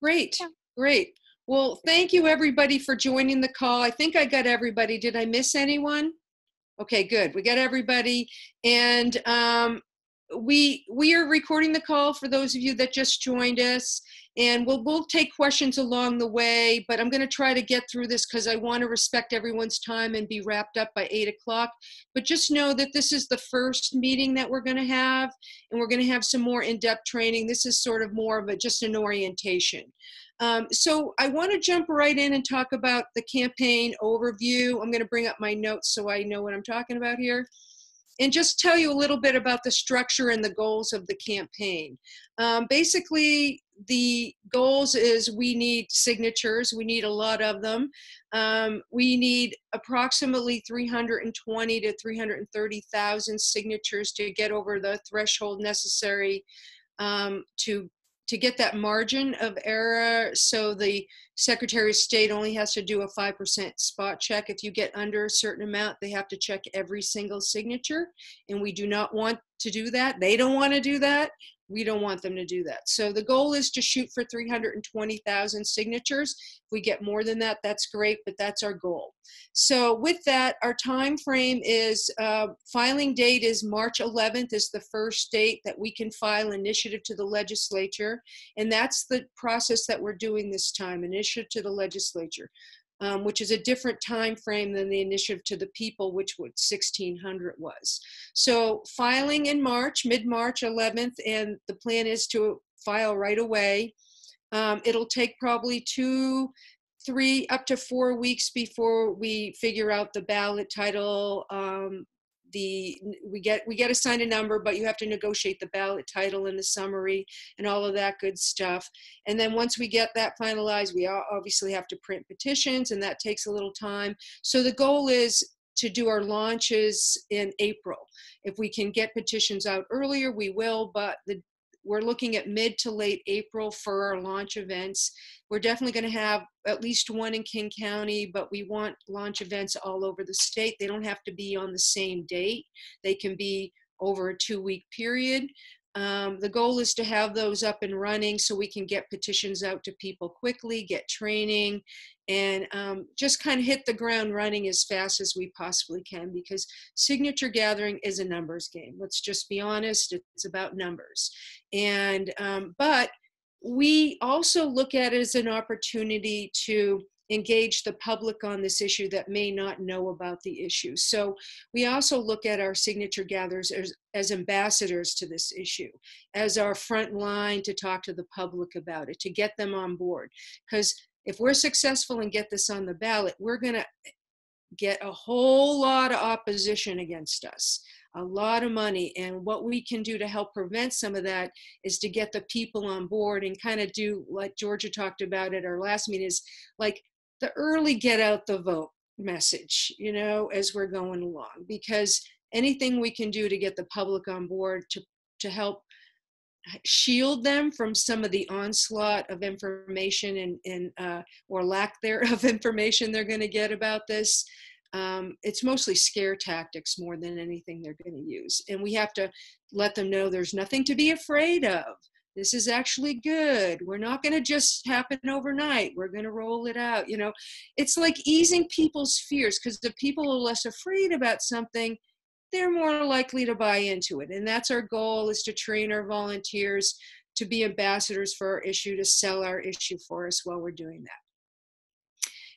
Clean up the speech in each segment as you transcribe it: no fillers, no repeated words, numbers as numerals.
Great, Yeah. great. Well, thank you everybody for joining the call. I think I got everybody. Did I miss anyone? Okay, good. We got everybody. And we are recording the call for those of you that just joined us. And we'll take questions along the way, but I'm going to try to get through this because I want to respect everyone's time and be wrapped up by 8 o'clock. But just know that this is the first meeting that we're going to have, and we're going to have some more in-depth training. This is sort of more of just an orientation. So I want to jump right in and talk about the campaign overview. I'm going to bring up my notes so I know what I'm talking about here, and just tell you a little bit about the structure and the goals of the campaign. Basically, the goals is we need signatures. We need a lot of them. We need approximately 320 to 330,000 signatures to get over the threshold necessary to get that margin of error. So the Secretary of State only has to do a 5% spot check. If you get under a certain amount, they have to check every single signature, and we do not want to do that. They don't want to do that. We don't want them to do that. So the goal is to shoot for 320,000 signatures. If we get more than that, that's great, but that's our goal. So with that, our time frame is, filing date is March 11th is the first date that we can file initiative to the legislature. And that's the process that we're doing this time, initiative to the legislature, which is a different time frame than the initiative to the people, which what 1600 was. So filing in March, mid-March 11th, and the plan is to file right away. It'll take probably 2, 3, up to 4 weeks before we figure out the ballot title. We get assigned a number, but you have to negotiate the ballot title and the summary and all of that good stuff. And then once we get that finalized, we obviously have to print petitions, and that takes a little time. So the goal is to do our launches in April. If we can get petitions out earlier, we will, but we're looking at mid to late April for our launch events. We're definitely going to have at least one in King County, but we want launch events all over the state. They don't have to be on the same date. They can be over a 2-week period. The goal is to have those up and running so we can get petitions out to people quickly, get training, and just kind of hit the ground running as fast as we possibly can, because signature gathering is a numbers game. Let's just be honest, it's about numbers. And but we also look at it as an opportunity to engage the public on this issue that may not know about the issue. So we also look at our signature gatherers as ambassadors to this issue, as our front line to talk to the public about it, to get them on board. Because if we're successful and get this on the ballot, we're going to get a whole lot of opposition against us, a lot of money. And what we can do to help prevent some of that is to get the people on board and kind of do like Georgia talked about at our last meeting, is like the early get out the vote message, as we're going along, because anything we can do to get the public on board to help shield them from some of the onslaught of information and or lack thereof information they're going to get about this. It's mostly scare tactics more than anything they're going to use. And we have to let them know there's nothing to be afraid of. This is actually good. We're not going to just happen overnight. We're going to roll it out. It's like easing people's fears, because if people are less afraid about something, they're more likely to buy into it. And that's our goal, is to train our volunteers to be ambassadors for our issue, to sell our issue for us while we're doing that.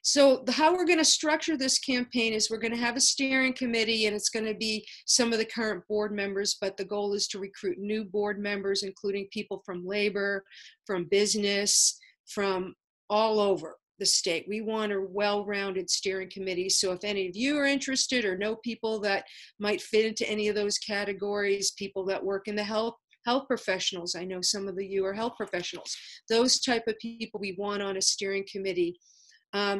So how we're going to structure this campaign is we're going to have a steering committee, and it's going to be some of the current board members, but the goal is to recruit new board members, including people from labor, from business, from all over the state. We want a well-rounded steering committee. So if any of you are interested or know people that might fit into any of those categories, people that work in the health professionals, I know some of you are health professionals, those type of people we want on a steering committee.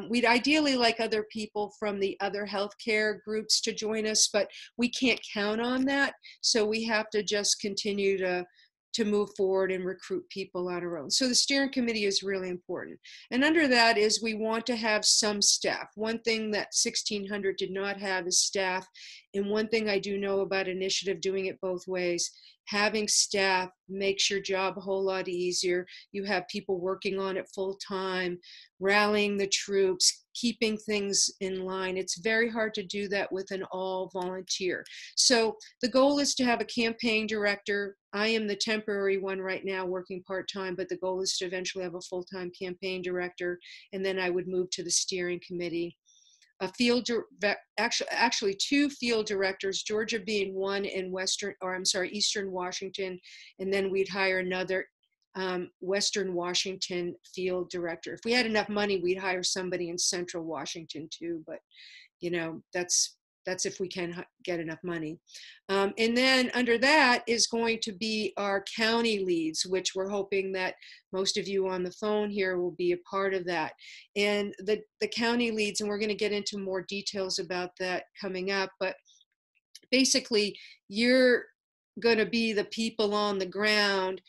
We'd ideally like other people from the other healthcare groups to join us, but we can't count on that. So we have to just continue to move forward and recruit people on our own. So the steering committee is really important. And under that is we want to have some staff. One thing that 1600 did not have is staff. And one thing I do know about Initiative doing it both ways, having staff makes your job a whole lot easier. You have people working on it full time, rallying the troops, keeping things in line. It's very hard to do that with an all volunteer. So the goal is to have a campaign director. I am the temporary one right now working part-time, but the goal is to eventually have a full-time campaign director. And then I would move to the steering committee. A field, actually two field directors, Georgia being one in Eastern Washington, and then we'd hire another Western Washington field director. If we had enough money, we'd hire somebody in Central Washington too, but you know, that's if we can get enough money. And then under that is going to be our county leads, which we're hoping that most of you on the phone here will be a part of that. And the county leads, and we're going to get into more details about that coming up, but basically you're going to be the people on the ground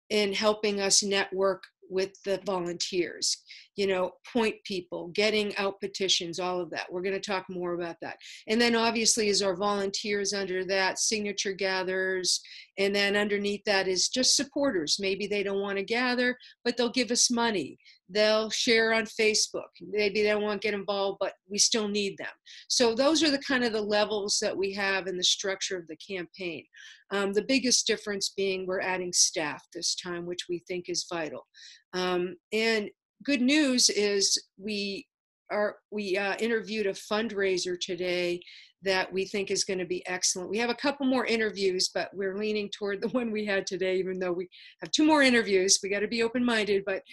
in helping us network with the volunteers, you know, point people, getting out petitions, all of that. We're going to talk more about that. And then obviously is our volunteers under that, signature gatherers, and then underneath that is just supporters. Maybe they don't want to gather, but they'll give us money. They'll share on Facebook. Maybe they don't want to get involved, but we still need them. So those are the kind of the levels that we have in the structure of the campaign. The biggest difference being we're adding staff this time, which we think is vital. And good news is we interviewed a fundraiser today that we think is going to be excellent. We have a couple more interviews, but we're leaning toward the one we had today, even though we have 2 more interviews. We got to be open-minded, but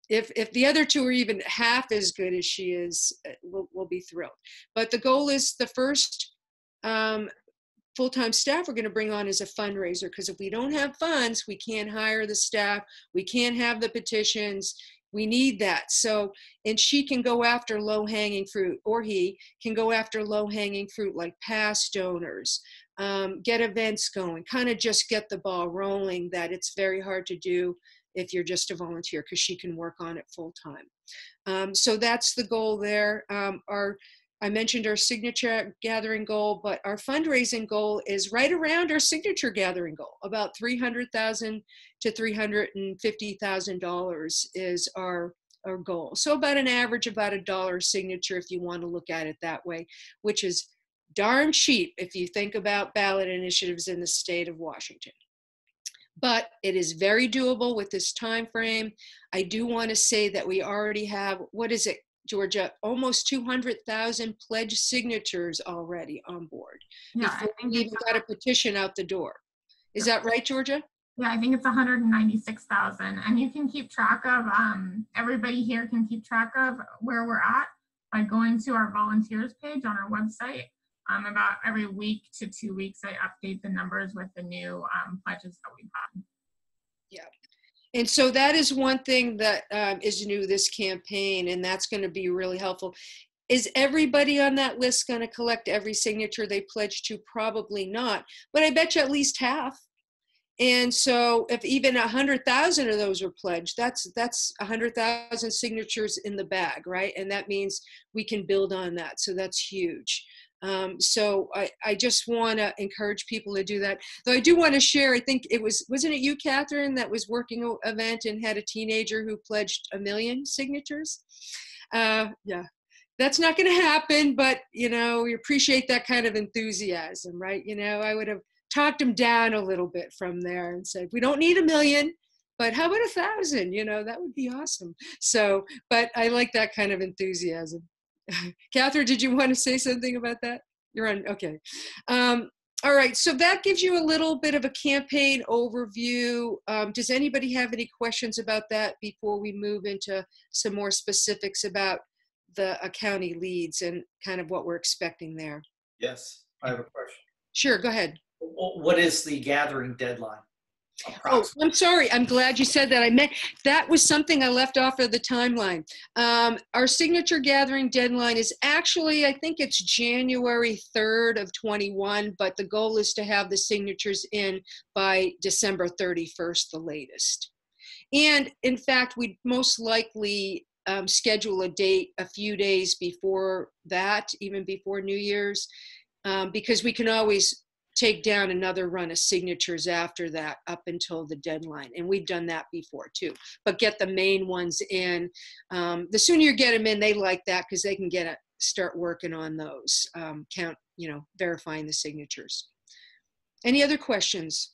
if the other 2 are even half as good as she is, we'll be thrilled. But the goal is the first full-time staff we're going to bring on as a fundraiser, because if we don't have funds, we can't hire the staff, we can't have the petitions, we need that. So, and she can go after low-hanging fruit, or he can go after low-hanging fruit like past donors, get events going, kind of just get the ball rolling, that it's very hard to do if you're just a volunteer, because she can work on it full-time. So that's the goal there. I mentioned our signature gathering goal, but our fundraising goal is right around our signature gathering goal. About $300,000 to $350,000 is our goal. So about an average, about $1 a signature, if you want to look at it that way, which is darn cheap if you think about ballot initiatives in the state of Washington. But it is very doable with this time frame. I do want to say that we already have, what is it, Georgia, almost 200,000 pledged signatures already on board. Yeah, before we even got a petition out the door. Is that right, Georgia? Yeah, I think it's 196,000. And you can keep track of, everybody here can keep track of where we're at by going to our volunteers page on our website. About every week to 2 weeks, I update the numbers with the new pledges that we've had. Yeah. And so that is one thing that is new this campaign, and that's going to be really helpful. Is everybody on that list going to collect every signature they pledged to? Probably not, but I bet you at least half. And so if even 100,000 of those are pledged, that's 100,000 signatures in the bag, right? And that means we can build on that. So that's huge. So I just want to encourage people to do that. Though I do want to share, I think it wasn't it you, Catherine, that was working an event and had a teenager who pledged 1 million signatures? Yeah, that's not going to happen, but, you know, we appreciate that kind of enthusiasm, right? You know, I would have talked him down a little bit from there and said, we don't need 1 million, but how about 1,000? You know, that would be awesome. So, but I like that kind of enthusiasm. Catherine, did you want to say something about that? You're on, okay. All right, so that gives you a little bit of a campaign overview. Does anybody have any questions about that before we move into some more specifics about the county leads and kind of what we're expecting there? Yes, I have a question. Sure, go ahead. What is the gathering deadline? Oh, I'm sorry. I'm glad you said that. I meant that was something I left off of the timeline. Our signature gathering deadline is actually, I think it's January 3rd of 21, but the goal is to have the signatures in by December 31st, the latest. And in fact, we'd most likely schedule a date a few days before that, even before New Year's. because we can always take down another run of signatures after that up until the deadline. And we've done that before too, but get the main ones in. The sooner you get them in, they like that because they can start working on those, verifying the signatures. Any other questions?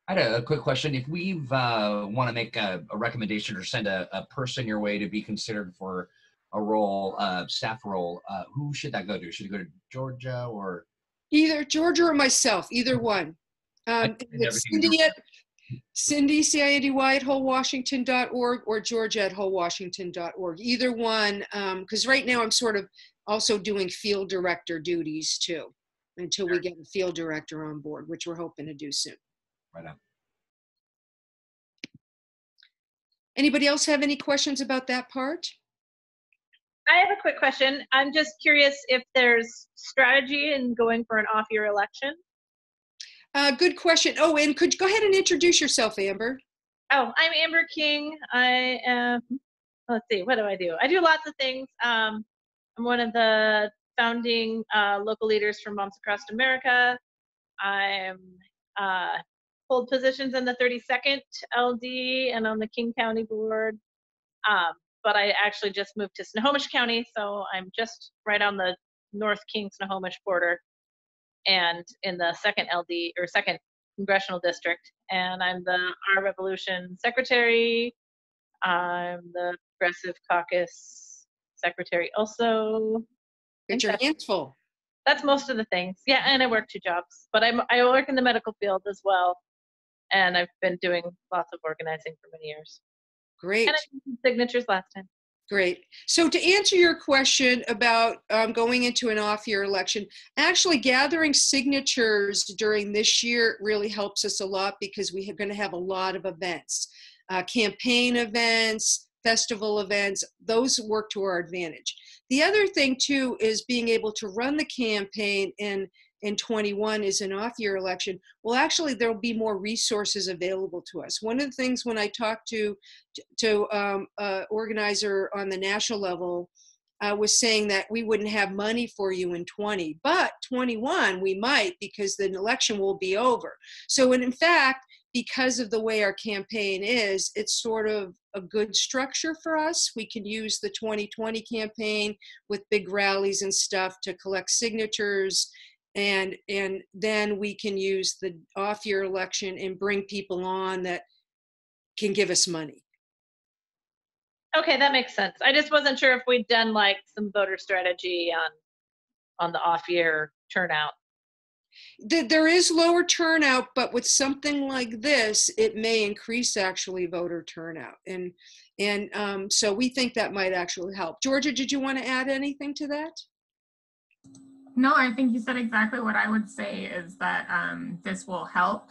I had a quick question. If we want to make a recommendation or send a person your way to be considered for a role, staff role, who should that go to? Should it go to Georgia or? Either Georgia or myself, either one. It's Cindy, C-I-N-D-Y at wholewashington.org or Georgia at wholewashington.org. Either one, because right now I'm sort of also doing field director duties too, until we get a field director on board, which we're hoping to do soon. Right on. Anybody else have any questions about that part? I have a quick question. I'm just curious if there's strategy in going for an off-year election. Good question. Oh, and could you go ahead and introduce yourself, Amber? Oh, I'm Amber King. I am, let's see, what do? I do lots of things. I'm one of the founding local leaders from Moms Across America. I'm hold positions in the 32nd LD and on the King County Board. But I actually just moved to Snohomish County, so I'm just right on the North King-Snohomish border and in the 2nd LD, or 2nd Congressional District. And I'm the Our Revolution Secretary. I'm the Progressive Caucus Secretary also. Get your hands full. That's most of the things. Yeah, and I work 2 jobs, but I work in the medical field as well. And I've been doing lots of organizing for many years. Great. And I did signatures last time. Great. So to answer your question about going into an off-year election, actually gathering signatures during this year really helps us a lot because we are going to have a lot of events, campaign events, festival events. Those work to our advantage. The other thing too is being able to run the campaign in 21 is an off-year election. Well, actually, there'll be more resources available to us. One of the things when I talked to organizer on the national level was saying that we wouldn't have money for you in 20, but 21 we might because the election will be over. So in fact, because of the way our campaign is, it's sort of a good structure for us. We can use the 2020 campaign with big rallies and stuff to collect signatures. And then we can use the off-year election and bring people on that can give us money. Okay, that makes sense. I just wasn't sure if we'd done like some voter strategy on the off-year turnout. There is lower turnout, but with something like this, it may increase actually voter turnout. And so we think that might actually help. Georgia, did you want to add anything to that? No, I think you said exactly what I would say is that this will help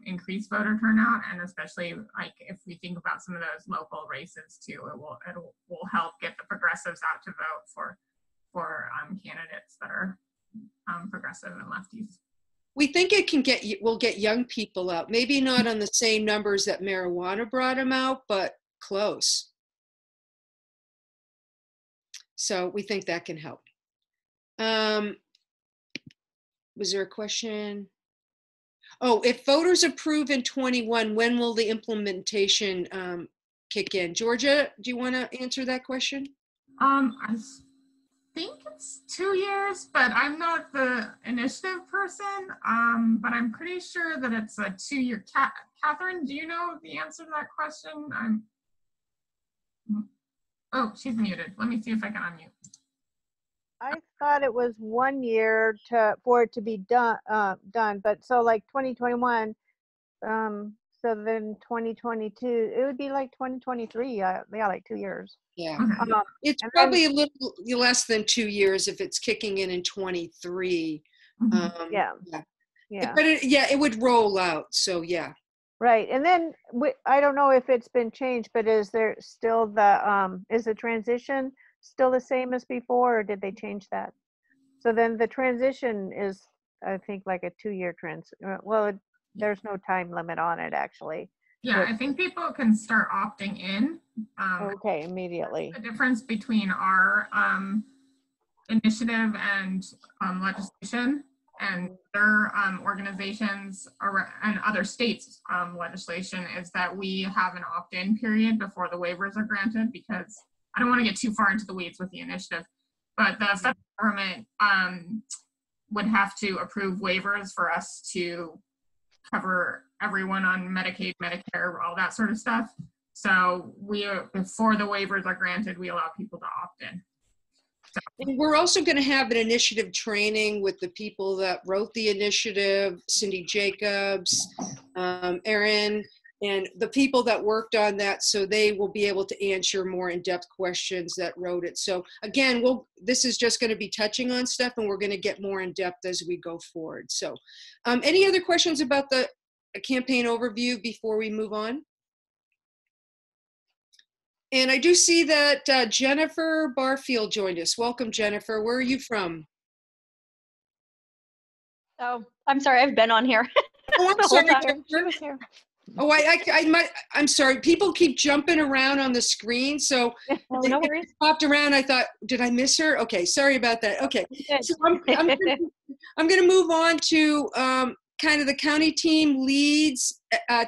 increase voter turnout, and especially like if we think about some of those local races too, it will help get the progressives out to vote for candidates that are progressive and lefties. We think we'll get young people out, maybe not on the same numbers that marijuana brought them out, but close. So we think that can help. Was there a question? Oh, if voters approve in 21, when will the implementation kick in? Georgia, do you want to answer that question? I think it's 2 years, but I'm not the initiative person. But I'm pretty sure that it's a 2-year. Catherine, do you know the answer to that question? Oh, she's muted. Let me see if I can unmute. I thought it was 1 year for it to be done. But so like 2021, so then 2022, it would be like 2023. Yeah, like 2 years. Yeah, Okay. it's probably a little less than 2 years if it's kicking in 23. Mm-hmm. Yeah. But it would roll out. So yeah. Right, and then I don't know if it's been changed, but is there still is the transition still the same as before, or did they change that? So then the transition is, I think, like a 2-year there's no time limit on it actually. Yeah, I think people can start opting in. Okay, immediately. The difference between our initiative and legislation and their organizations and other states' legislation is that we have an opt-in period before the waivers are granted, because I don't want to get too far into the weeds with the initiative, but the federal government would have to approve waivers for us to cover everyone on Medicaid, Medicare, all that sort of stuff. So before the waivers are granted, we allow people to opt in. And we're also going to have an initiative training with the people that wrote the initiative, Cindy Jacobs, Erin, and the people that worked on that, so they will be able to answer more in-depth questions that wrote it. So again, this is just going to be touching on stuff, and we're going to get more in-depth as we go forward. So any other questions about the campaign overview before we move on? And I do see that Jennifer Barfield joined us. Welcome, Jennifer. Where are you from? Oh, I'm sorry. I've been on here. Oh, I'm the whole sorry, time. Jennifer. She was here. Oh, I'm sorry. People keep jumping around on the screen, so Oh, no worries. popped around. I thought, did I miss her? Okay, sorry about that. Okay, Good. so I'm going to move on to kind of the county team leads,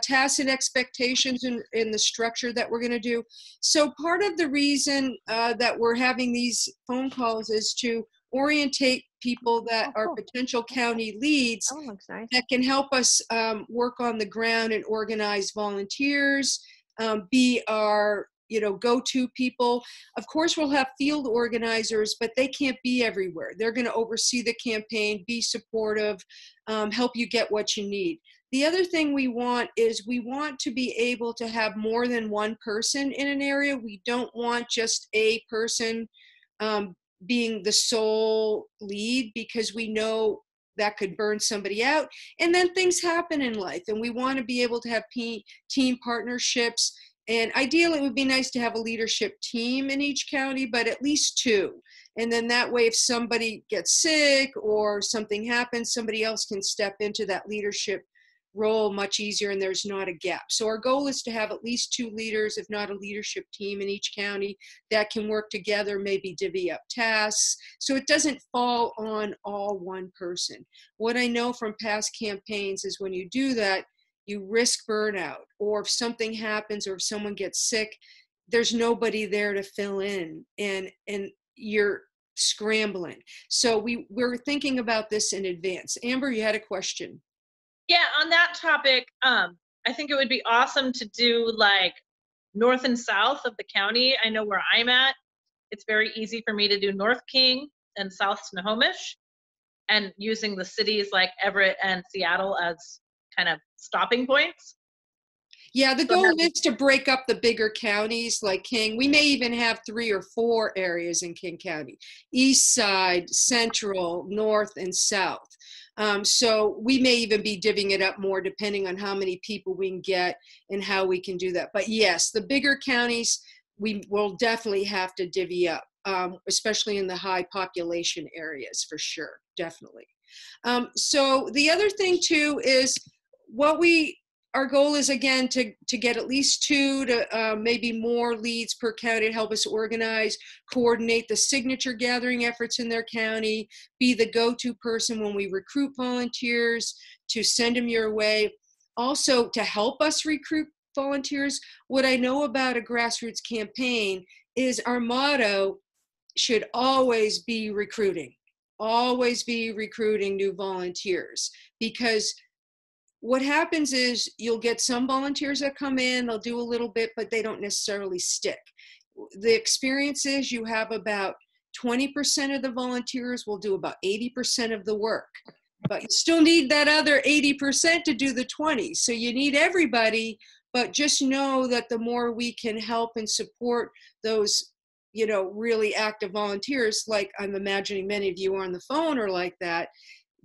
tasks and expectations in the structure that we're going to do. So part of the reason that we're having these phone calls is to orientate people that are potential county leads That one looks nice. that can help us work on the ground and organize volunteers, be our go-to people. Of course, we'll have field organizers, but they can't be everywhere. They're going to oversee the campaign, be supportive, help you get what you need. The other thing we want is we want to be able to have more than one person in an area. We don't want just a person being the sole lead, because we know that could burn somebody out. And then things happen in life, and we want to be able to have team partnerships. And ideally, it would be nice to have a leadership team in each county, but at least 2. And then that way, if somebody gets sick or something happens, somebody else can step into that leadership role much easier, and there's not a gap. So our goal is to have at least 2 leaders, if not a leadership team in each county that can work together, maybe divvy up tasks, so it doesn't fall on all one person. What I know from past campaigns is when you do that, you risk burnout, or if something happens or if someone gets sick, there's nobody there to fill in, and you're scrambling. So we're thinking about this in advance. Amber, you had a question. Yeah, on that topic, I think it would be awesome to do like north and south of the county. I know where I'm at. It's very easy for me to do North King and South Snohomish, and using the cities like Everett and Seattle as kind of stopping points. Yeah, the goal is to break up the bigger counties like King. We may even have 3 or 4 areas in King County: East Side, Central, North, and South. So we may even be divvying it up more depending on how many people we can get and how we can do that. But yes, the bigger counties, we will definitely have to divvy up, especially in the high population areas, for sure, definitely. So the other thing too is our goal is, again, to get at least 2 to maybe more leads per county to help us organize, coordinate the signature gathering efforts in their county, be the go-to person when we recruit volunteers, to send them your way. Also, to help us recruit volunteers, what I know about a grassroots campaign is our motto should always be recruiting new volunteers, because what happens is you'll get some volunteers that come in, they'll do a little bit, but they don't necessarily stick. The experience is you have about 20% of the volunteers will do about 80% of the work, but you still need that other 80% to do the 20. So you need everybody, but just know that the more we can help and support those, really active volunteers, like I'm imagining many of you on the phone or like that,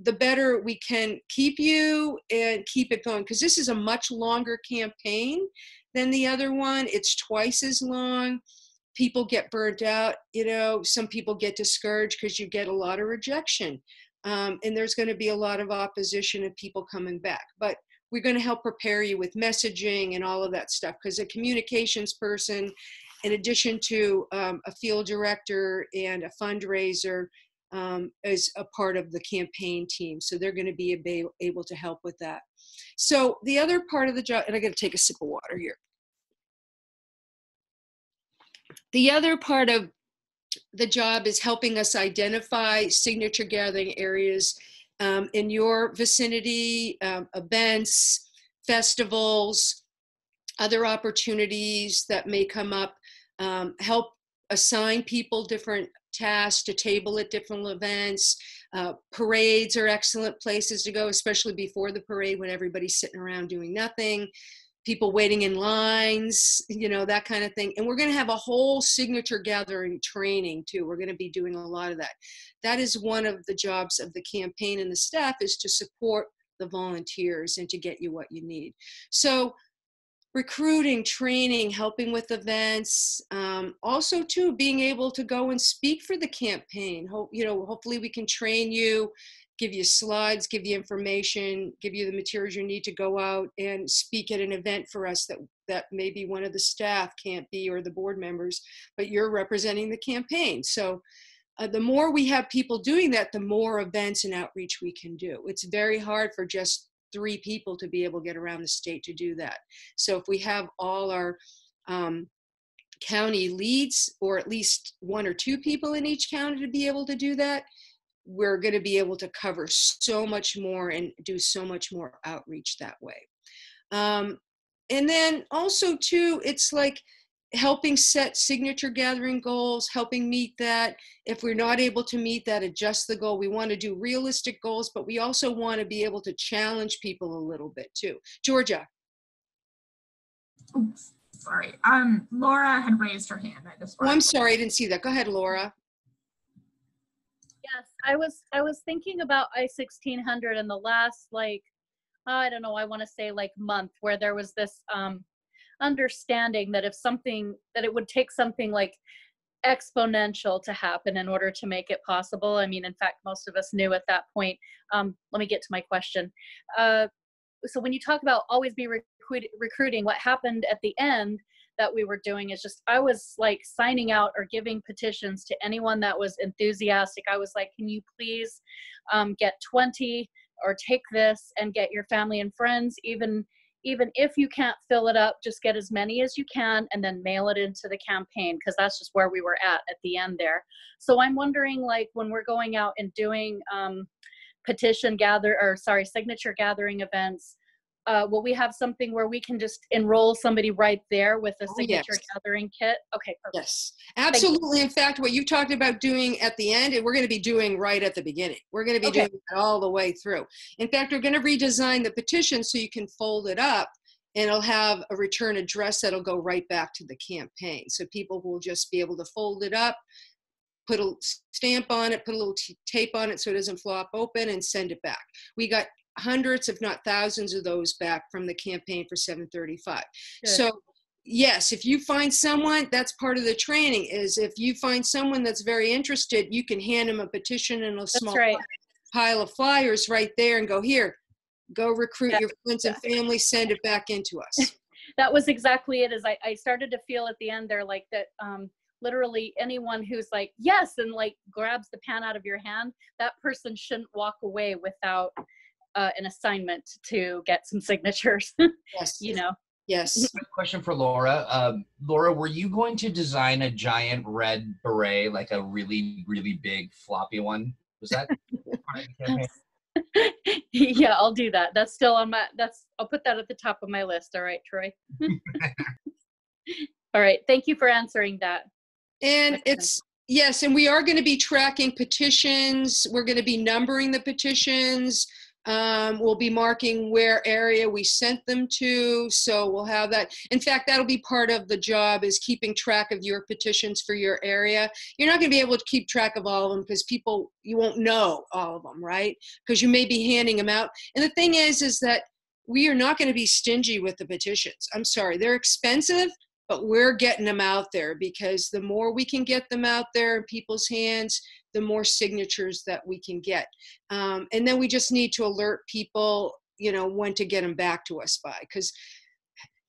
the better we can keep you and keep it going. Because this is a much longer campaign than the other one. It's twice as long. People get burnt out. Some people get discouraged because you get a lot of rejection. And there's going to be a lot of opposition and people coming back. But we're going to help prepare you with messaging and all of that stuff, because a communications person in addition to a field director and a fundraiser, as a part of the campaign team. So they're going to be able to help with that. So the other part of the job, and I got to take a sip of water here. The other part of the job is helping us identify signature gathering areas in your vicinity, events, festivals, other opportunities that may come up, help assign people different tasks to table at different events. Parades are excellent places to go, especially before the parade when everybody's sitting around doing nothing. People waiting in lines, you know, that kind of thing. And we're going to have a whole signature gathering training too. We're going to be doing a lot of that. That is one of the jobs of the campaign and the staff, is to support the volunteers and to get you what you need. So recruiting, training, helping with events, also too being able to go and speak for the campaign. Hopefully we can train you, give you slides, give you information, give you the materials you need to go out and speak at an event for us that maybe one of the staff can't be, or the board members, but you're representing the campaign. So the more we have people doing that, the more events and outreach we can do. It's very hard for just 3 people to be able to get around the state to do that. So if we have all our county leads, or at least 1 or 2 people in each county to be able to do that, we're going to be able to cover so much more and do so much more outreach that way. And then also too, it's like helping set signature gathering goals, helping meet that. If we're not able to meet that, adjust the goal. We want to do realistic goals, but we also want to be able to challenge people a little bit too. Georgia. Oops, sorry. Laura had raised her hand. I'm sorry, I didn't see that. Go ahead, Laura. Yes, I was thinking about I-1600 in the last, like, I don't know, I want to say like month, where there was this understanding that that it would take something like exponential to happen in order to make it possible. I mean, in fact, most of us knew at that point. Let me get to my question. So when you talk about always be recruiting, what happened at the end that we were doing is just, I was like signing out or giving petitions to anyone that was enthusiastic. I was like, can you please get 20 or take this and get your family and friends, even if you can't fill it up, just get as many as you can and then mail it into the campaign, because that's just where we were at the end there. So I'm wondering, like, when we're going out and doing signature gathering events, will we have something where we can just enroll somebody right there with a signature gathering kit? Okay, perfect. Yes, absolutely. In fact, what you talked about doing at the end, we're going to be doing right at the beginning. We're going to be doing it all the way through. In fact, we're going to redesign the petition so you can fold it up, and it'll have a return address that'll go right back to the campaign. So people will just be able to fold it up, put a stamp on it, put a little tape on it so it doesn't flop open, and send it back. We got hundreds, if not thousands, of those back from the campaign for 735. Good. So yes, if you find someone, that's part of the training, is if you find someone that's very interested, you can hand them a petition and a small pile of flyers right there and go, here, go recruit your friends and family, send it back into us. That was exactly it. As I started to feel at the end there, like that, literally anyone who's like, yes, and like grabs the pen out of your hand, that person shouldn't walk away without an assignment to get some signatures. Yes. You know. Yes. Question for Laura. Laura, were you going to design a giant red beret, like a really, really big floppy one? Was that part of the campaign? Yeah, I'll do that. That's still on my, I'll put that at the top of my list. All right, Troy. All right. Thank you for answering that. And yes, and we are going to be tracking petitions. We're going to be numbering the petitions. We'll be marking where area we sent them to. So we'll have that. In fact, that'll be part of the job, is keeping track of your petitions for your area. You're not going to be able to keep track of all of them because you won't know all of them, right? Because you may be handing them out. And the thing is that we are not going to be stingy with the petitions. I'm sorry, they're expensive, but we're getting them out there, because the more we can get them out there in people's hands, the more signatures that we can get. And then we just need to alert people, when to get them back to us by, because,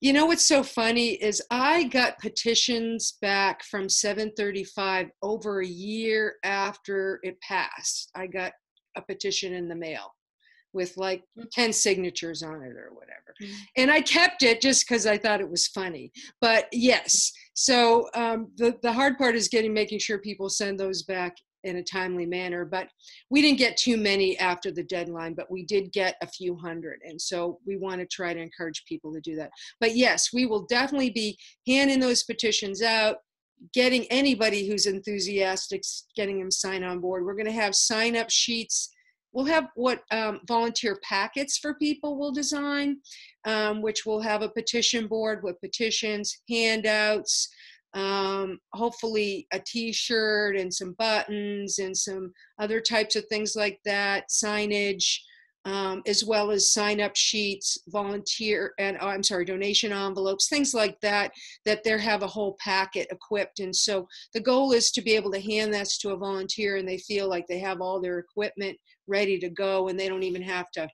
You know what's so funny is I got petitions back from 735 over a year after it passed. I got a petition in the mail with like 10 signatures on it or whatever. And I kept it just because I thought it was funny. But yes, so the hard part is making sure people send those back in a timely manner. But we didn't get too many after the deadline, but we did get a few hundred. And so we want to try to encourage people to do that. But yes, we will definitely be handing those petitions out, getting anybody who's enthusiastic, getting them signed on board. We're going to have sign-up sheets. We'll have what volunteer packets for people will design, which will have a petition board with petitions, handouts, hopefully a t-shirt and some buttons and some other types of things like that, signage, as well as sign-up sheets, donation envelopes, things like that, that they have a whole packet equipped. And so the goal is to be able to hand this to a volunteer and they feel like they have all their equipment ready to go and they don't even have to,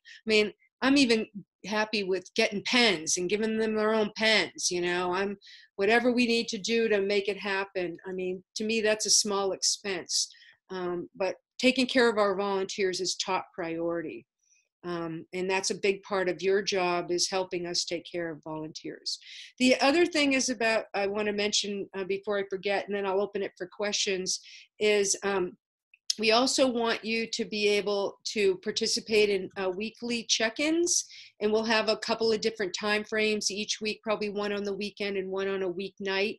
I'm even happy with getting pens and giving them their own pens, whatever we need to do to make it happen. To me, that's a small expense, but taking care of our volunteers is top priority. And that's a big part of your job, is helping us take care of volunteers. The other thing is I want to mention before I forget, and then I'll open it for questions, is we also want you to be able to participate in weekly check-ins, and we'll have a couple of different time frames each week, probably one on the weekend and one on a weeknight,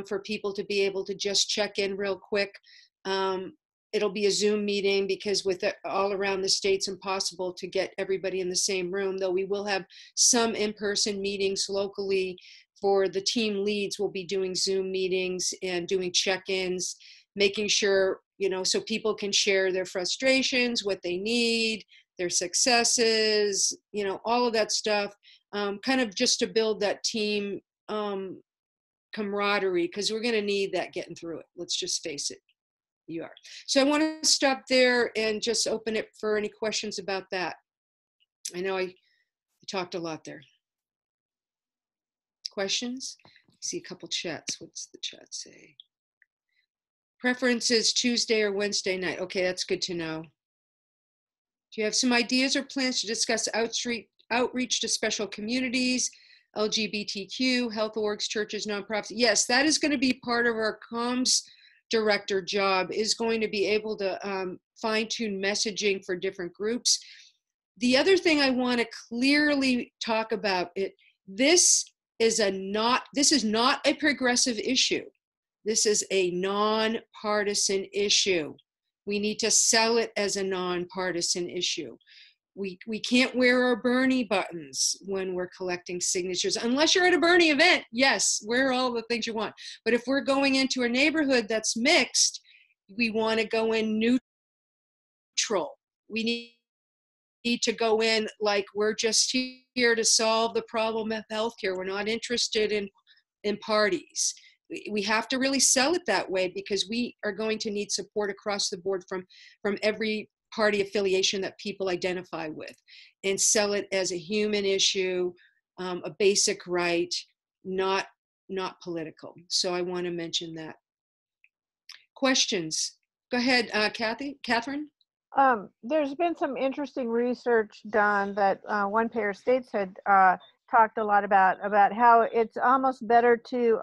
for people to be able to just check in real quick. It'll be a Zoom meeting because with it all around the state, it's impossible to get everybody in the same room, though we will have some in-person meetings locally. For the team leads, we'll be doing Zoom meetings and doing check-ins, making sure, so people can share their frustrations, what they need, their successes, all of that stuff, kind of just to build that team camaraderie, because we're going to need that getting through it. Let's just face it. You are. So I want to stop there and just open it for any questions about that. I know I talked a lot there. Questions? I see a couple chats. What's the chat say? Preferences Tuesday or Wednesday night. Okay, that's good to know. Do you have some ideas or plans to discuss outreach to special communities, LGBTQ, health orgs, churches, nonprofits? Yes, that is going to be part of our comms director job, is going to be able to fine-tune messaging for different groups. The other thing I want to clearly talk about, this is not a progressive issue. This is a nonpartisan issue. We need to sell it as a nonpartisan issue. We can't wear our Bernie buttons when we're collecting signatures, unless you're at a Bernie event. Yes, wear all the things you want. But if we're going into a neighborhood that's mixed, we want to go in neutral. We need to go in like we're just here to solve the problem of healthcare. We're not interested in parties. We have to really sell it that way, because we are going to need support across the board from every party affiliation that people identify with, and sell it as a human issue, a basic right, not political. So I want to mention that. Questions? Go ahead, Catherine. There's been some interesting research done that One Payer States had talked a lot about how it's almost better to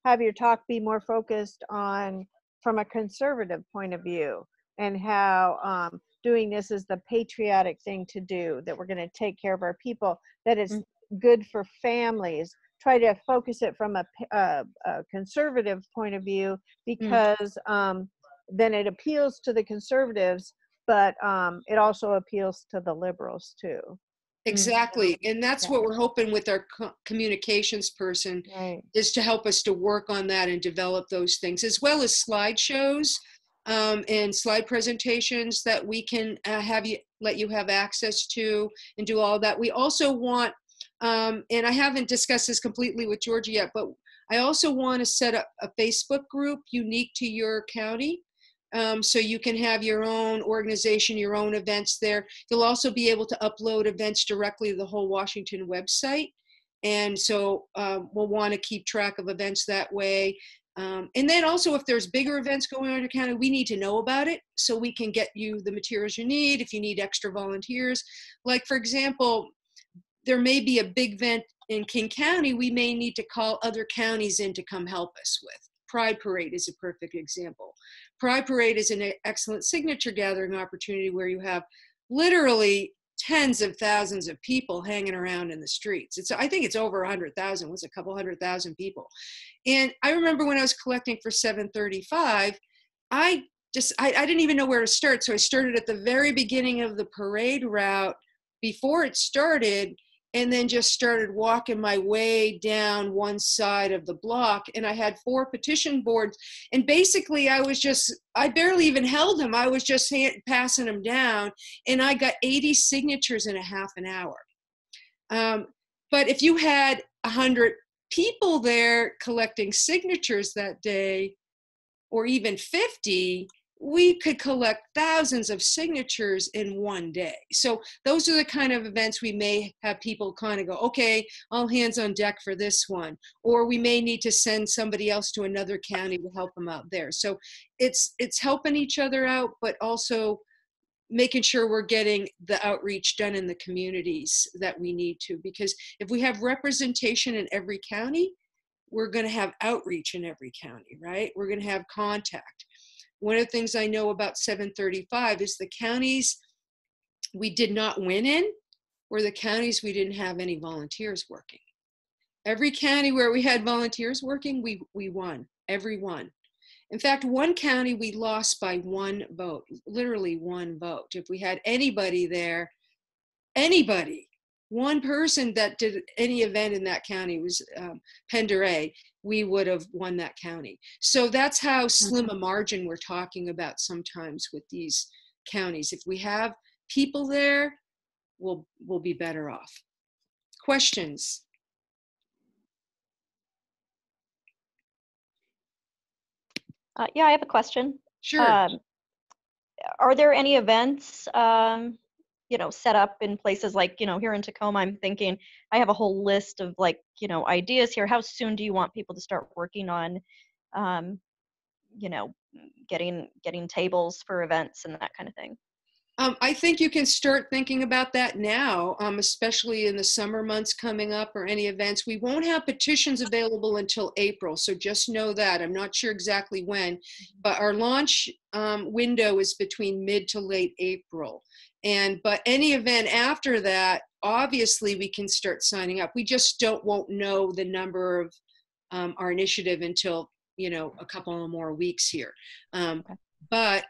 have your talk be more focused on from a conservative point of view, and how doing this is the patriotic thing to do, that we're going to take care of our people, that it's good for families. Try to focus it from a conservative point of view, because then it appeals to the conservatives, but it also appeals to the liberals too. Exactly. And that's what we're hoping with our communications person, Right. is to help us to work on that and develop those things, as well as slideshows and slide presentations that we can let you have access to, and do all that. We also want, and I haven't discussed this completely with Georgia yet, but I also want to set up a Facebook group unique to your county, so you can have your own organization, your own events there. You'll also be able to upload events directly to the Whole Washington website. And so we'll want to keep track of events that way. And then also, if there's bigger events going on in your county, we need to know about it so we can get you the materials you need. If you need extra volunteers, like for example, there may be a big event in King County, we may need to call other counties in to come help us with. Pride Parade is a perfect example. Pride Parade is an excellent signature gathering opportunity where you have literally tens of thousands of people hanging around in the streets. I think it's over 100,000, was a couple 100,000 people. And I remember when I was collecting for 735, I didn't even know where to start. So I started at the very beginning of the parade route before it started, and then just started walking my way down one side of the block. And I had 4 petition boards. And basically I barely even held them. I was just passing them down. And I got 80 signatures in a half an hour. But if you had 100 people there collecting signatures that day, or even 50, we could collect thousands of signatures in one day. So those are the kind of events we may have people kind of go, okay, all hands on deck for this one. Or we may need to send somebody else to another county to help them out there. So it's helping each other out, but also making sure we're getting the outreach done in the communities that we need to. Because if we have representation in every county, we're going to have outreach in every county, right? We're going to have contact. One of the things I know about 735 is the counties we did not win in were the counties we didn't have any volunteers working. Every county where we had volunteers working, we won, every one. In fact, one county we lost by 1 vote, literally 1 vote. If we had anybody there, one person that did any event in that county was Pend Oreille, we would have won that county. So that's how slim a margin we're talking about sometimes with these counties. If we have people there, we'll be better off. Questions? Yeah, I have a question. Sure. Are there any events, set up in places like, here in Tacoma? I'm thinking I have a whole list of ideas here. How soon do you want people to start working on, getting tables for events and that kind of thing? I think you can start thinking about that now, especially in the summer months coming up or any events. We won't have petitions available until April, so just know that. I'm not sure exactly when, but our launch window is between mid to late April. But any event after that, obviously we can start signing up. We just won't know the number of our initiative until, a couple of more weeks here. Okay. But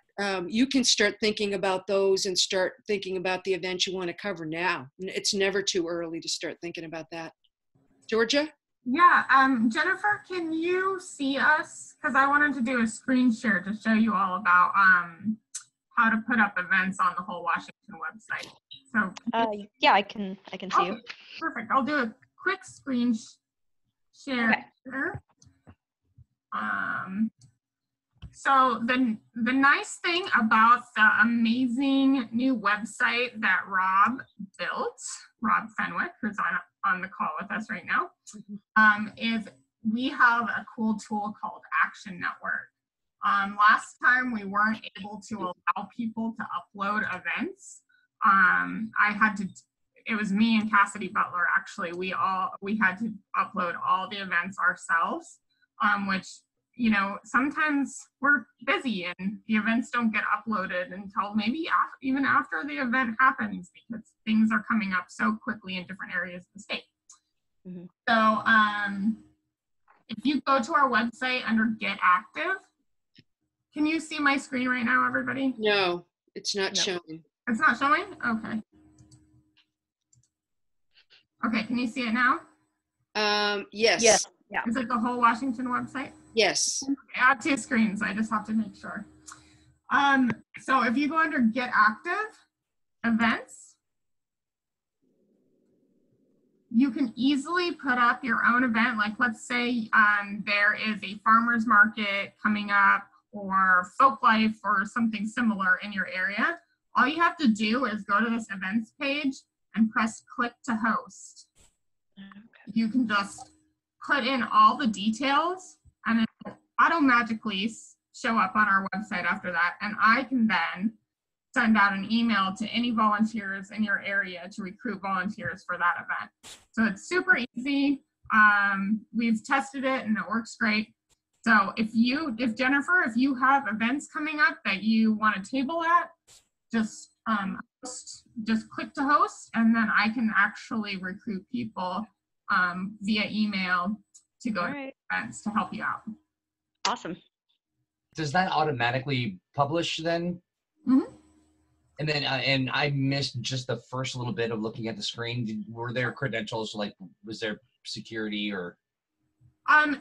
you can start thinking about those and start thinking about the events you want to cover now. It's never too early to start thinking about that. Georgia? Yeah, Jennifer, can you see us? Because I wanted to do a screen share to show you all about how to put up events on the Whole Washington website. So yeah, I can see you. Perfect. I'll do a quick screen share. Okay. Here. So the nice thing about the amazing new website that Rob built, Rob Fenwick, who's on the call with us right now, is we have a cool tool called Action Network. Last time we weren't able to allow people to upload events. It was me and Cassidy Butler, actually. We had to upload all the events ourselves, which, sometimes we're busy and the events don't get uploaded until maybe even after the event happens, because things are coming up so quickly in different areas of the state. Mm-hmm. So if you go to our website under Get Active, can you see my screen right now, everybody? No, it's not showing. It's not showing? Okay. Okay, can you see it now? Yes. Yes. Yeah. Is it the Whole Washington website? Yes. I have 2 screens. I just have to make sure. So if you go under Get Active Events, you can easily put up your own event. Like, let's say there is a farmer's market coming up, or folk life or something similar in your area, all you have to do is go to this events page and press click to host. You can just put in all the details and it will automatically show up on our website after that. And I can then send out an email to any volunteers in your area to recruit volunteers for that event. So it's super easy. We've tested it and it works great. So if Jennifer, if you have events coming up that you want to table at, just click to host, and then I can actually recruit people via email to go to events to help you out. Awesome. Does that automatically publish then? Mm-hmm. And then, and I missed just the first little bit of looking at the screen. Were there credentials, like, was there security or?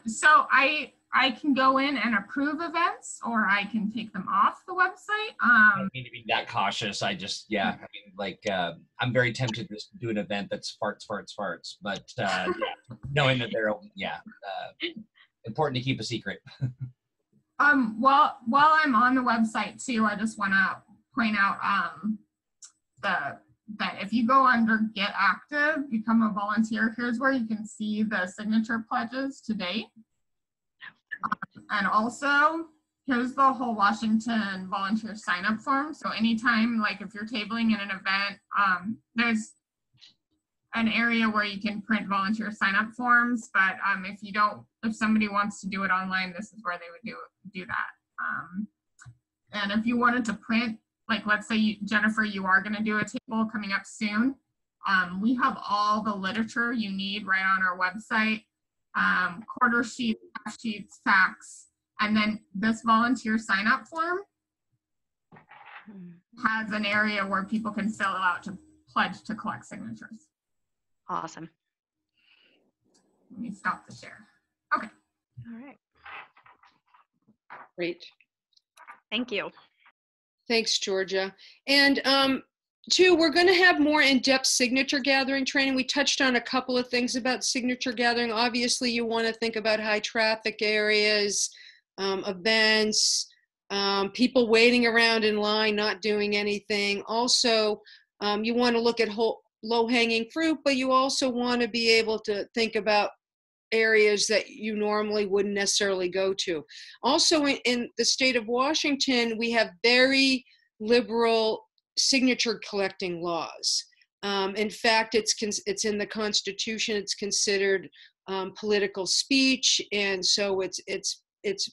So I can go in and approve events, or I can take them off the website. I don't mean to be that cautious. I just, yeah, I mean, like, I'm very tempted to just do an event that's farts, but yeah, knowing that they're, important to keep a secret. While I'm on the website too, I just want to point out that if you go under Get Active, Become a Volunteer, here's where you can see the signature pledges to date. And also, here's the whole Washington volunteer sign-up form. So anytime, like if you're tabling in an event, there's an area where you can print volunteer sign-up forms. But if somebody wants to do it online, this is where they would do that. And if you wanted to print, like let's say, Jennifer, you are going to do a table coming up soon. We have all the literature you need right on our website. Quarter sheets, half sheets, facts, and then this volunteer sign-up form has an area where people can fill out to pledge to collect signatures. Awesome. Let me stop the share. Okay. All right. Great. Thank you. Thanks, Georgia. And two, we're going to have more in-depth signature gathering training. We touched on a couple of things about signature gathering. Obviously, you want to think about high traffic areas, events, people waiting around in line, not doing anything. Also, you want to look at low-hanging fruit, but you also want to be able to think about areas that you normally wouldn't necessarily go to. Also, in the state of Washington, we have very liberal signature collecting laws. In fact, it's in the Constitution. It's considered political speech, and so it's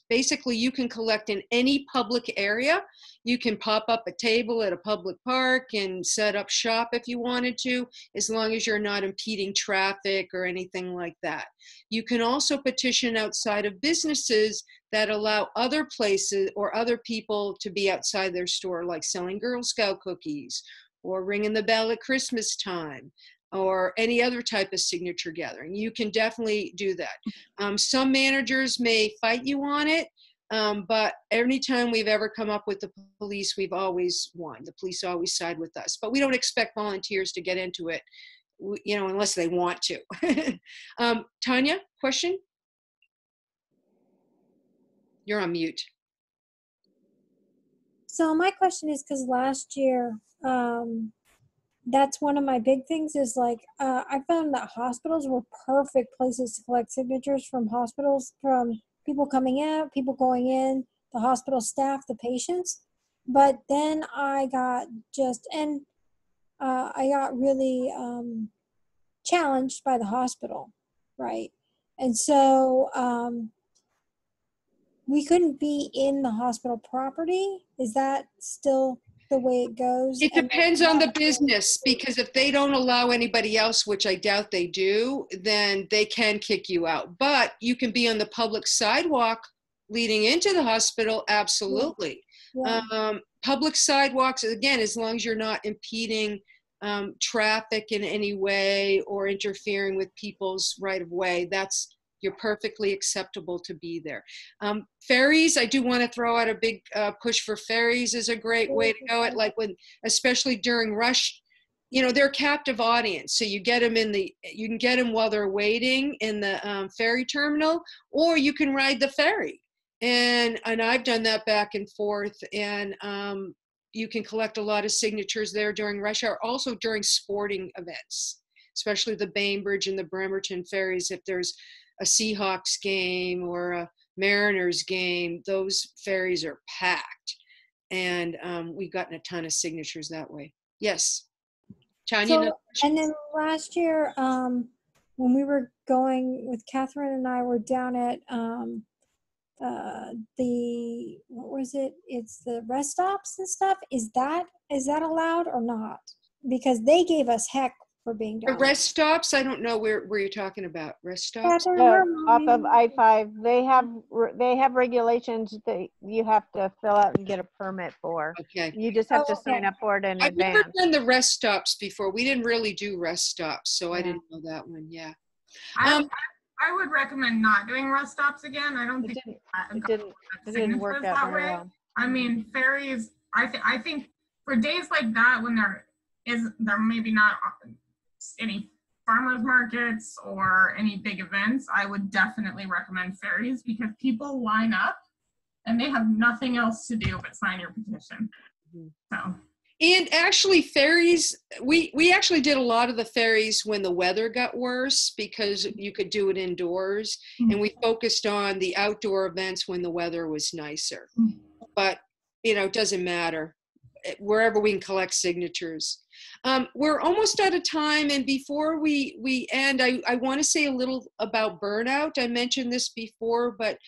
basically you can collect in any public area. You can pop up a table at a public park and set up shop if you wanted to, as long as you're not impeding traffic or anything like that. You can also petition outside of businesses that allow other places or other people to be outside their store, like selling Girl Scout cookies or ringing the bell at Christmas time or any other type of signature gathering. You can definitely do that. Some managers may fight you on it, but anytime we've ever come up with the police, we've always won. The police always side with us, but we don't expect volunteers to get into it, unless they want to. Tanya, question? You're on mute. So my question is, because last year, that's one of my big things is I found that hospitals were perfect places to collect signatures from hospitals, from people coming out, people going in, the hospital staff, the patients. But then I got really challenged by the hospital, right? And so we couldn't be in the hospital property. Is that still the way it goes? It depends on the business, because if they don't allow anybody else, which I doubt they do, then they can kick you out. But you can be on the public sidewalk leading into the hospital, absolutely. Yeah. Public sidewalks, again, as long as you're not impeding traffic in any way or interfering with people's right of way, you're perfectly acceptable to be there. Ferries, I do want to throw out a big push for ferries is a great way to go. Especially during rush, they're a captive audience. So you can get them while they're waiting in the ferry terminal, or you can ride the ferry. and I've done that back and forth, and you can collect a lot of signatures there during rush hour, also during sporting events, especially the Bainbridge and the Bremerton ferries. If there's a Seahawks game or a Mariners game, those ferries are packed, and we've gotten a ton of signatures that way. Yes, Tanya. So, and then last year, when we were going with Catherine and I were down at what was it? It's the rest stops and stuff. Is that allowed or not? Because they gave us heck for being The down. rest stops, I don't know where you're talking about. Rest stops? Off of I-5, they have regulations that you have to fill out and get a permit for. Okay. You just have to sign up for it in I've never advance. done the rest stops before. We didn't really do rest stops, so I Yeah. didn't know that one. Yeah. I would recommend not doing rest stops again. I don't It think didn't work out very well. I mean, ferries, I think for days like that, when there maybe not any farmers markets or any big events, I would definitely recommend ferries, because people line up and they have nothing else to do but sign your petition. So. And actually ferries, we actually did a lot of the ferries when the weather got worse, because you could do it indoors, and we focused on the outdoor events when the weather was nicer. But, it doesn't matter. Wherever we can collect signatures. We're almost out of time, and before we end, I want to say a little about burnout. I mentioned this before, but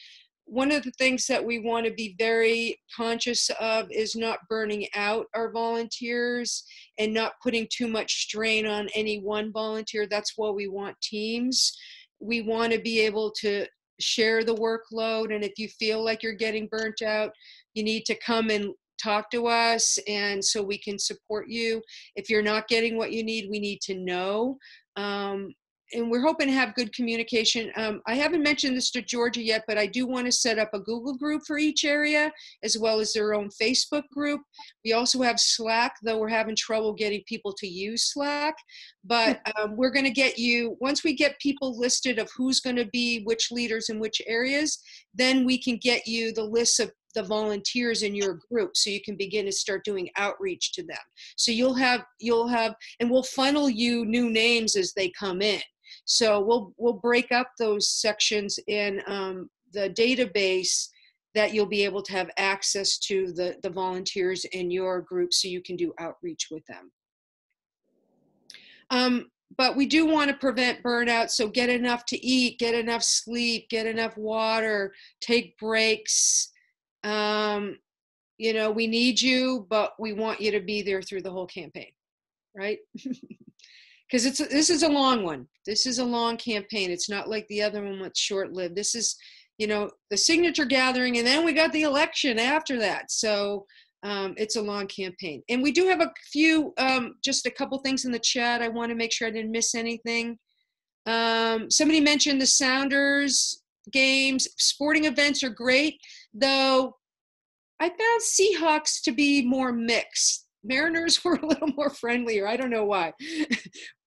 one of the things that we want to be very conscious of is not burning out our volunteers and not putting too much strain on any one volunteer. That's why we want teams. We want to be able to share the workload, and if you feel like you're getting burnt out, you need to come and talk to us, and so we can support you. If you're not getting what you need, we need to know. And we're hoping to have good communication. I haven't mentioned this to Georgia yet, but I do want to set up a Google group for each area, as well as their own Facebook group. We also have Slack, though we're having trouble getting people to use Slack. But we're going to get you, once we get people listed of who's going to be which leaders in which areas, then we can get you the list of the volunteers in your group, so you can begin to start doing outreach to them. So you'll have, and we'll funnel you new names as they come in. So we'll break up those sections in the database that you'll be able to have access to the volunteers in your group, so you can do outreach with them. But we do want to prevent burnout, so get enough to eat, get enough sleep, get enough water, take breaks. We need you, but we want you to be there through the whole campaign, right? Because this is a long one. This is a long campaign. It's not like the other one was short-lived. This is, the signature gathering, and then we got the election after that. So it's a long campaign. And we do have a few, just a couple things in the chat. I want to make sure I didn't miss anything. Somebody mentioned the Sounders games. Sporting events are great, though I found Seahawks to be more mixed. Mariners were a little more friendlier. I don't know why.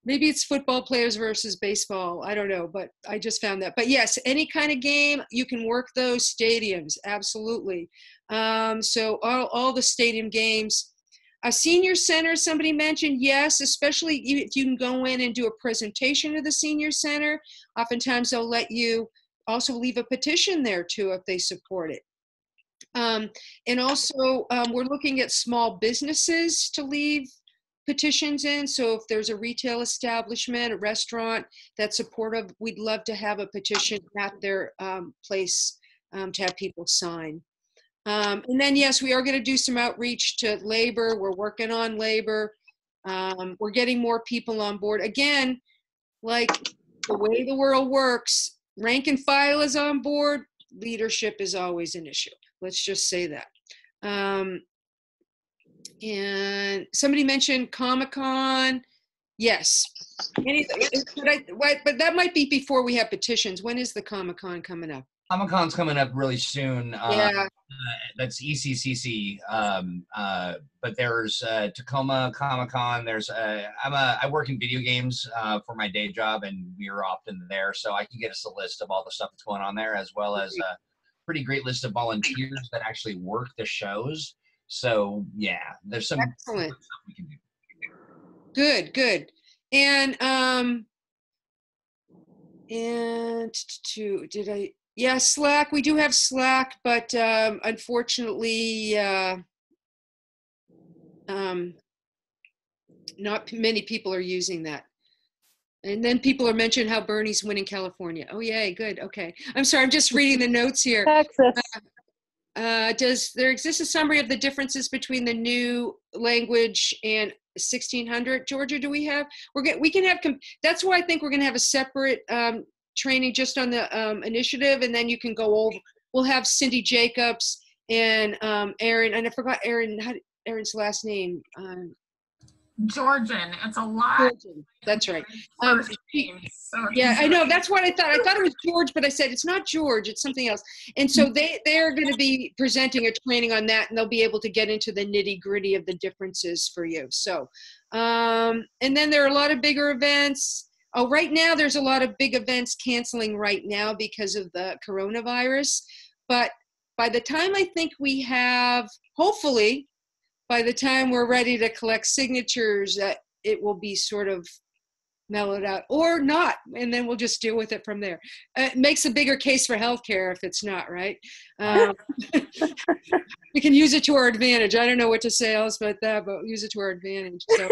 Maybe it's football players versus baseball. I don't know, but I just found that. But yes, any kind of game, you can work those stadiums. Absolutely. So all the stadium games. A senior center, somebody mentioned, yes, especially if you can go in and do a presentation to the senior center. Oftentimes they'll let you also leave a petition there too if they support it. And also, we're looking at small businesses to leave petitions in. So if there's a retail establishment, a restaurant that's supportive, we'd love to have a petition at their place to have people sign. And then, yes, we are going to do some outreach to labor. We're working on labor. We're getting more people on board. Again, like the way the world works, rank and file is on board. Leadership is always an issue. Let's just say that. And somebody mentioned Comic-Con. Yes. But that might be before we have petitions. When is the Comic-Con coming up? Comic-Con's coming up really soon. Yeah. That's ECCC. But there's Tacoma Comic-Con. There's I work in video games for my day job, and we're often there, so I can get us a list of all the stuff that's going on there, as well as pretty great list of volunteers that actually work the shows. So yeah, there's some Excellent. stuff we can do. Good, good. And yeah, Slack, we do have Slack, but unfortunately, not many people are using that. And then people are mentioning how Bernie's winning California. Oh, yay, good, okay. I'm sorry, I'm just reading the notes here. Texas. Does there exist a summary of the differences between the new language and 1600? Georgia, do we have? We can have, that's why I think we're gonna have a separate training just on the initiative, and then you can go over, we'll have Cindy Jacobs and Erin, and I forgot Erin's last name. Georgian. It's a lot. Georgian, that's right. First names, so it's Yeah, I know. confusing. That's what I thought. I thought it was George, but I said it's not George. It's something else. And so they're going to be presenting a training on that, and they'll be able to get into the nitty gritty of the differences for you. So, and then there are a lot of bigger events. Oh, right now there's a lot of big events canceling right now because of the coronavirus. But by the time I think we have, hopefully, by the time we're ready to collect signatures, it will be sort of mellowed out, or not, and then we'll just deal with it from there. It makes a bigger case for healthcare if it's not, right? We can use it to our advantage. I don't know what to say else but that, but use it to our advantage. So,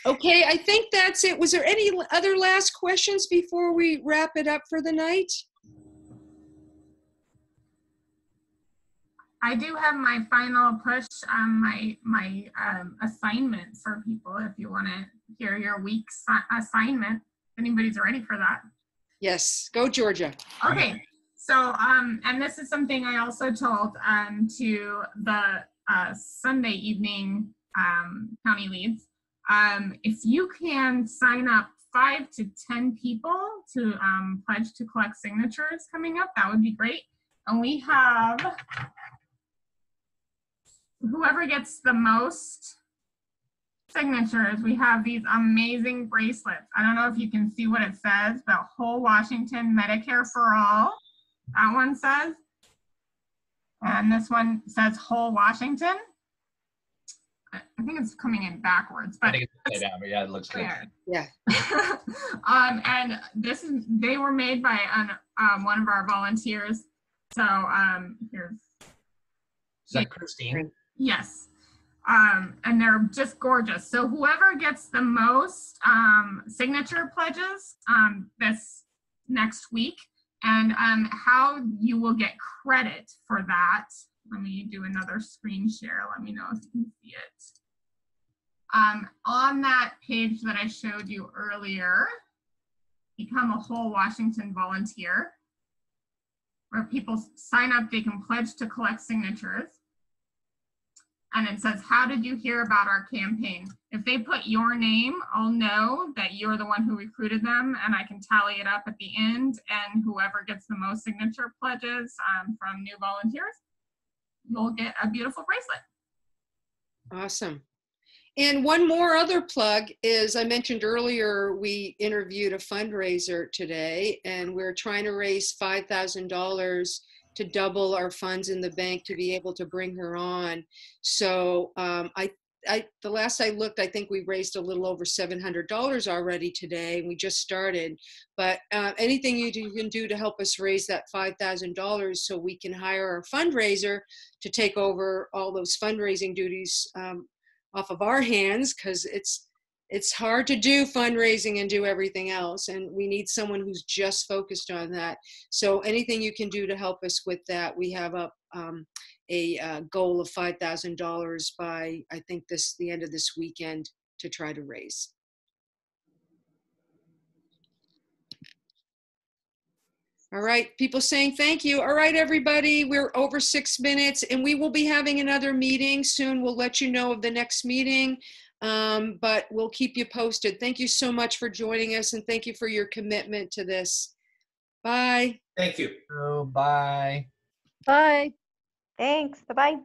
okay, I think that's it. Was there any other last questions before we wrap it up for the night? I do have my final push on my assignment for people if you want to hear your week's assignment. If anybody's ready for that. Yes, go Georgia. Okay, so and this is something I also told to the Sunday evening county leads. If you can sign up 5 to 10 people to pledge to collect signatures coming up, that would be great. And we have, whoever gets the most signatures, we have these amazing bracelets. I don't know if you can see what it says, but Whole Washington Medicare for All, that one says. And this one says Whole Washington. I think it's coming in backwards, but I think it's upside down, but yeah, it looks good. Yeah. And they were made by one of our volunteers. So here's. Is that Christine? Yes. And they're just gorgeous. So whoever gets the most signature pledges this next week, and how you will get credit for that. Let me do another screen share. Let me know if you can see it. On that page that I showed you earlier, become a Whole Washington volunteer, where people sign up, they can pledge to collect signatures. And it says, how did you hear about our campaign? If they put your name, I'll know that you're the one who recruited them, and I can tally it up at the end, and whoever gets the most signature pledges from new volunteers, you'll get a beautiful bracelet. Awesome. And one more other plug is, I mentioned earlier, we interviewed a fundraiser today, and we're trying to raise $5,000 to double our funds in the bank to be able to bring her on. So the last I looked, I think we raised a little over $700 already today, and we just started. But anything you can do to help us raise that $5,000 so we can hire our fundraiser to take over all those fundraising duties off of our hands, because it's hard to do fundraising and do everything else, and we need someone who's just focused on that. So anything you can do to help us with that, we have a goal of $5,000 by, I think, the end of this weekend to try to raise. All right, people saying thank you. All right, everybody, we're over 6 minutes, and we will be having another meeting soon. We'll let you know of the next meeting, but we'll keep you posted. Thank you so much for joining us, and thank you for your commitment to this. Bye. Thank you. Oh, bye. Bye. Thanks. Bye-bye.